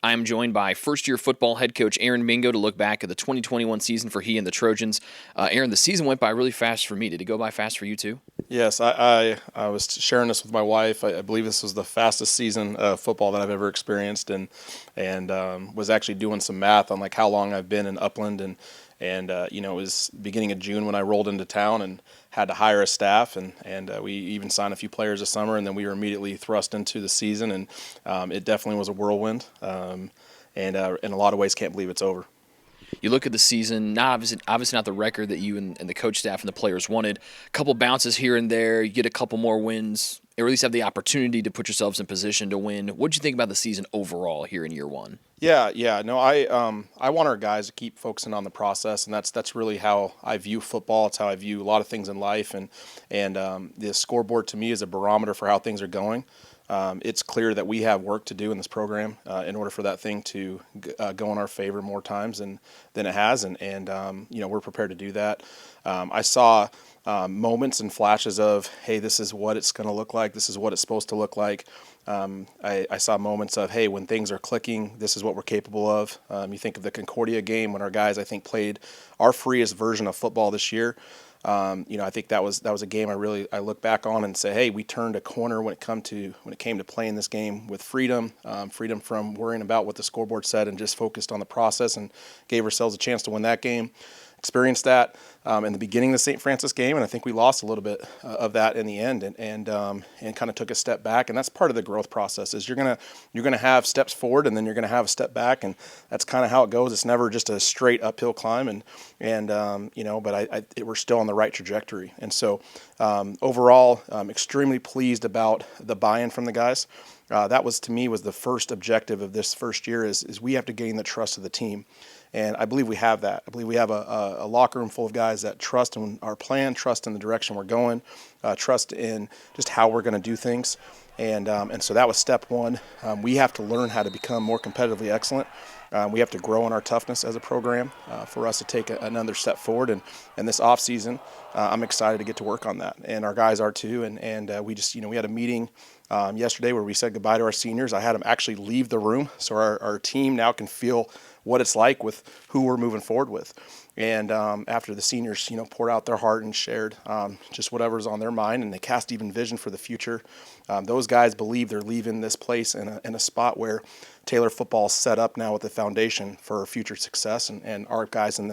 I am joined by first-year football head coach Aaron Mingo to look back at the 2021 season for he and the Trojans. Aaron, the season went by really fast for me. Did it go by fast for you too? Yes, I was sharing this with my wife. I believe this was the fastest season of football that I've ever experienced, and was actually doing some math on like how long I've been in Upland, and it was beginning of June when I rolled into town and had to hire a staff, and we even signed a few players this summer, and then we were immediately thrust into the season, and it definitely was a whirlwind, and in a lot of ways can't believe it's over. You look at the season, not obviously not the record that you and the coach staff and the players wanted. A couple bounces here and there, you get a couple more wins, or at least have the opportunity to put yourselves in position to win. What'd you think about the season overall here in year one? Yeah. No, I want our guys to keep focusing on the process, and that's really how I view football. It's how I view a lot of things in life, and the scoreboard to me is a barometer for how things are going. It's clear that we have work to do in this program in order for that thing to go in our favor more times than it has, and we're prepared to do that. I saw moments and flashes of, hey, this is what it's going to look like. This is what it's supposed to look like. I saw moments of, hey, when things are clicking, this is what we're capable of. You think of the Concordia game when our guys, I think, played our freest version of football this year. I think that was a game I look back on and say, hey, we turned a corner when it came to playing this game with freedom from worrying about what the scoreboard said and just focused on the process and gave ourselves a chance to win that game. Experienced that in the beginning of the St. Francis game, and I think we lost a little bit of that in the end, and kind of took a step back. And that's part of the growth process. Is you're gonna have steps forward, and then you're gonna have a step back, and that's kind of how it goes. It's never just a straight uphill climb, but we're still on the right trajectory. And so overall, I'm extremely pleased about the buy-in from the guys. That was, to me, was the first objective of this first year is we have to gain the trust of the team. And I believe we have that. I believe we have a locker room full of guys that trust in our plan, trust in the direction we're going, trust in just how we're going to do things. And so that was step one. We have to learn how to become more competitively excellent. We have to grow in our toughness as a program for us to take another step forward. And this off season, I'm excited to get to work on that. And our guys are too. And we had a meeting yesterday where we said goodbye to our seniors. I had them actually leave the room so our team now can feel what it's like with who we're moving forward with. And after the seniors, poured out their heart and shared just whatever's on their mind, and they cast even vision for the future. Those guys believe they're leaving this place in a spot where Taylor football is set up now with the foundation for future success, and our guys in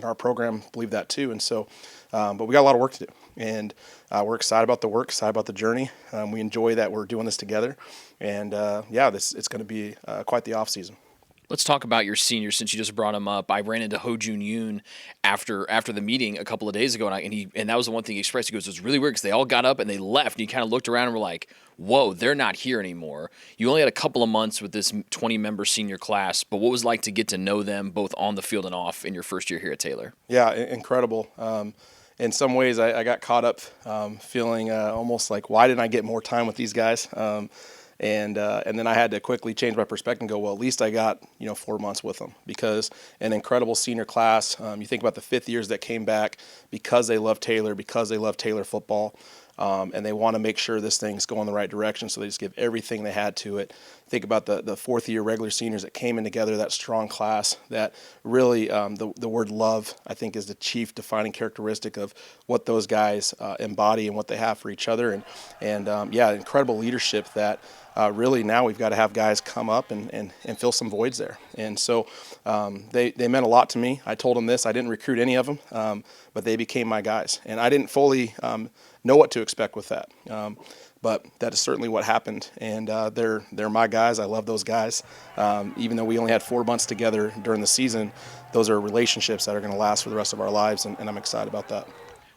our program believe that too. And so, but we got a lot of work to do, and we're excited about the work, excited about the journey. We enjoy that we're doing this together, and it's going to be quite the off season. Let's talk about your seniors since you just brought him up. I ran into Ho Jun Yoon after the meeting a couple of days ago, and that was the one thing he expressed. He goes, "It was really weird because they all got up and they left." And he kind of looked around and were like, "Whoa, they're not here anymore." You only had a couple of months with this 20-member senior class, but what was it like to get to know them both on the field and off in your first year here at Taylor? Yeah, incredible. In some ways, I got caught up feeling almost like, why didn't I get more time with these guys? And then I had to quickly change my perspective and go, well, at least I got 4 months with them, because an incredible senior class. You think about the fifth years that came back because they love Taylor, because they love Taylor football, and they want to make sure this thing's going the right direction, so they just give everything they had to it. Think about the fourth year regular seniors that came in together, that strong class, that really the word love, I think, is the chief defining characteristic of what those guys embody and what they have for each other. And incredible leadership that really now we've got to have guys come up and fill some voids there. And so they meant a lot to me. I told them this. I didn't recruit any of them, but they became my guys. And I didn't fully know what to expect with that. But that is certainly what happened, and they're my guys. I love those guys. Even though we only had 4 months together during the season, those are relationships that are going to last for the rest of our lives, and I'm excited about that.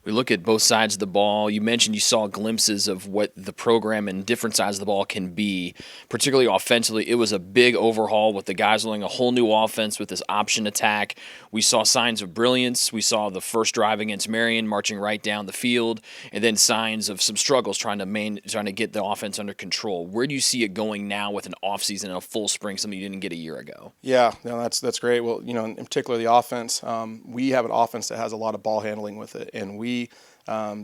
We look at both sides of the ball. You mentioned you saw glimpses of what the program and different sides of the ball can be, particularly offensively. It was a big overhaul with the guys learning a whole new offense with this option attack. We saw signs of brilliance. We saw the first drive against Marion marching right down the field, and then signs of some struggles trying to get the offense under control. Where do you see it going now with an offseason and a full spring, something you didn't get a year ago? Yeah, no, that's great. Well, in particular the offense, we have an offense that has a lot of ball handling with it, and we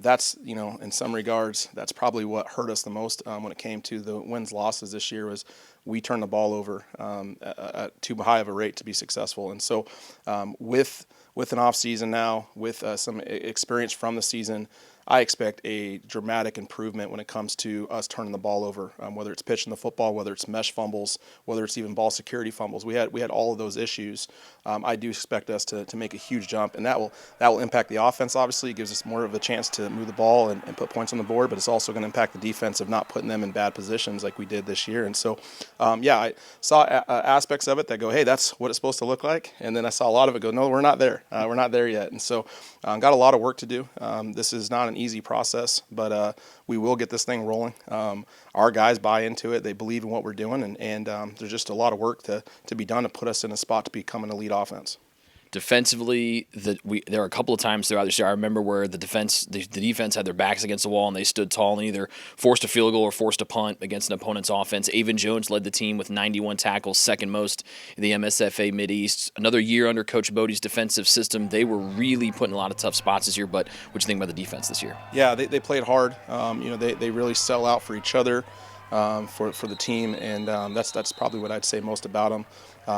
That's, in some regards, that's probably what hurt us the most when it came to the wins losses this year. Was we turned the ball over at too high of a rate to be successful. And so with an off season now, with some experience from the season, I expect a dramatic improvement when it comes to us turning the ball over, whether it's pitching the football, whether it's mesh fumbles, whether it's even ball security fumbles. We had all of those issues. I do expect us to make a huge jump, and that will impact the offense. Obviously, it gives us more of a chance to move the ball and put points on the board, but it's also going to impact the defense of not putting them in bad positions like we did this year. And so, I saw aspects of it that go, hey, that's what it's supposed to look like, and then I saw a lot of it go, no, we're not there. We're not there yet. And so, got a lot of work to do. This is not an easy process, but we will get this thing rolling. Our guys buy into it. They believe in what we're doing, and there's just a lot of work to be done to put us in a spot to become an elite offense. Defensively, there are a couple of times throughout this year I remember where the defense had their backs against the wall and they stood tall and either forced a field goal or forced a punt against an opponent's offense. Avon Jones led the team with 91 tackles, second most in the MSFA Mideast. Another year under Coach Bodie's defensive system. They were really put in a lot of tough spots this year, but what do you think about the defense this year? Yeah, they played hard. They really sell out for each other. For the team, and that's probably what I'd say most about them.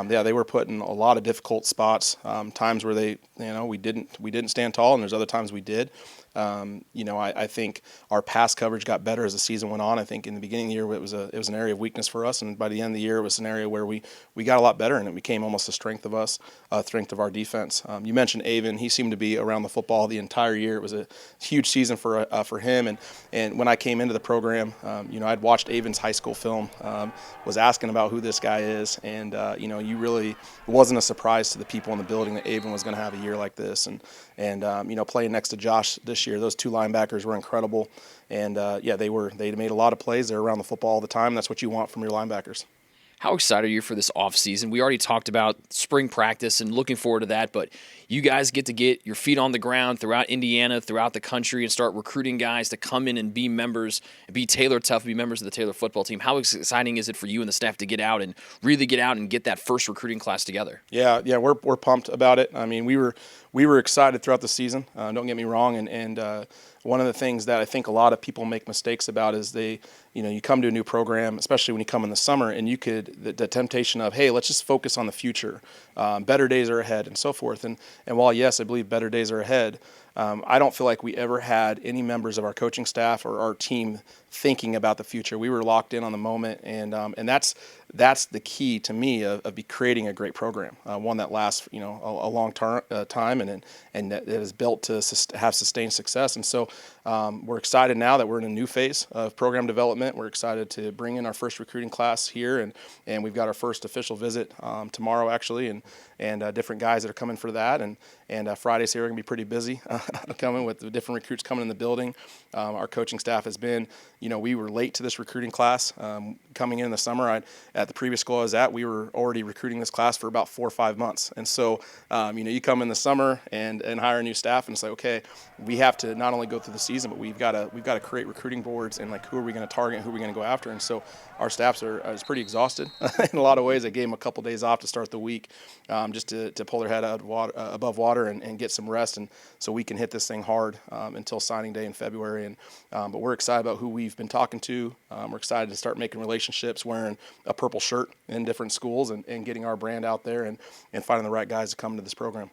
They were put in a lot of difficult spots. Times where we didn't stand tall, and there's other times we did. I think our pass coverage got better as the season went on. I think in the beginning of the year it was an area of weakness for us, and by the end of the year it was an area where we got a lot better, and it became almost a strength of our defense. You mentioned Avon; he seemed to be around the football the entire year. It was a huge season for him, and when I came into the program, I'd watched Avon's high school film, was asking about who this guy is, and it wasn't a surprise to the people in the building that Avon was going to have a year like this, and playing next to Josh this year, those two linebackers were incredible, and they made a lot of plays. They're around the football all the time. That's what you want from your linebackers. How excited are you for this offseason? We already talked about spring practice and looking forward to that, but you guys get to get your feet on the ground throughout Indiana, throughout the country, and start recruiting guys to come in and be members, be Taylor tough, be members of the Taylor football team. How exciting is it for you and the staff to get out and really get out and get that first recruiting class together? Yeah, we're pumped about it. I mean, we were excited throughout the season. Don't get me wrong, and one of the things that I think a lot of people make mistakes about is you come to a new program, especially when you come in the summer, and the temptation of, hey, let's just focus on the future. Better days are ahead, and so forth. And while, yes, I believe better days are ahead, I don't feel like we ever had any members of our coaching staff or our team thinking about the future. We were locked in on the moment, and that's the key to me of creating a great program, one that lasts a long time and that is built to have sustained success. And so we're excited now that we're in a new phase of program development. We're excited to bring in our first recruiting class here, and we've got our first official visit tomorrow actually, and different guys that are coming for that, and Fridays here are going to be pretty busy coming with the different recruits coming in the building. Our coaching staff has been, we were late to this recruiting class coming in the summer. At the previous school I was at, we were already recruiting this class for about 4 or 5 months. And so, you come in the summer and hire new staff, and it's like, okay, we have to not only go through the season, but we've got to create recruiting boards and who are we going to target, who are we going to go after. And so our staffs is pretty exhausted in a lot of ways. I gave them a couple days off to start the week, just to pull their head out above water and get some rest, and so we can hit this thing hard until signing day in February. And but we're excited about who we've been talking to. We're excited to start making relationships, wearing a purple shirt in different schools, and getting our brand out there and finding the right guys to come to this program.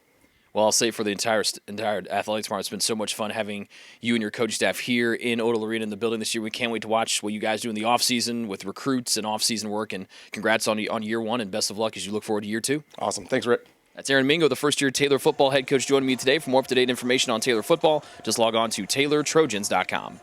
Well, I'll say for the entire athletics department, it's been so much fun having you and your coach staff here in Odell Arena in the building this year. We can't wait to watch what you guys do in the offseason with recruits and offseason work, and congrats on year one, and best of luck as you look forward to year two. Awesome. Thanks, Rick. That's Aaron Mingo, the first-year Taylor football head coach, joining me today. For more up-to-date information on Taylor football, just log on to TaylorTrojans.com.